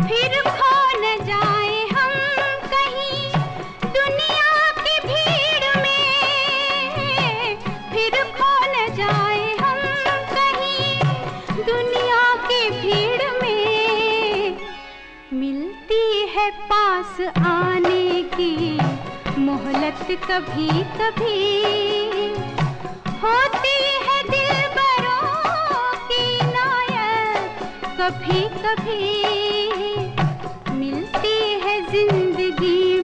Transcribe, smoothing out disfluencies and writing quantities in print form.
फिर खो न जाए हम कहीं दुनिया की भीड़ में, फिर खो न जाए हम कहीं दुनिया की भीड़ में। मिलती है पास आने की मोहलत कभी कभी, होती है दिलबरों की नायत कभी कभी।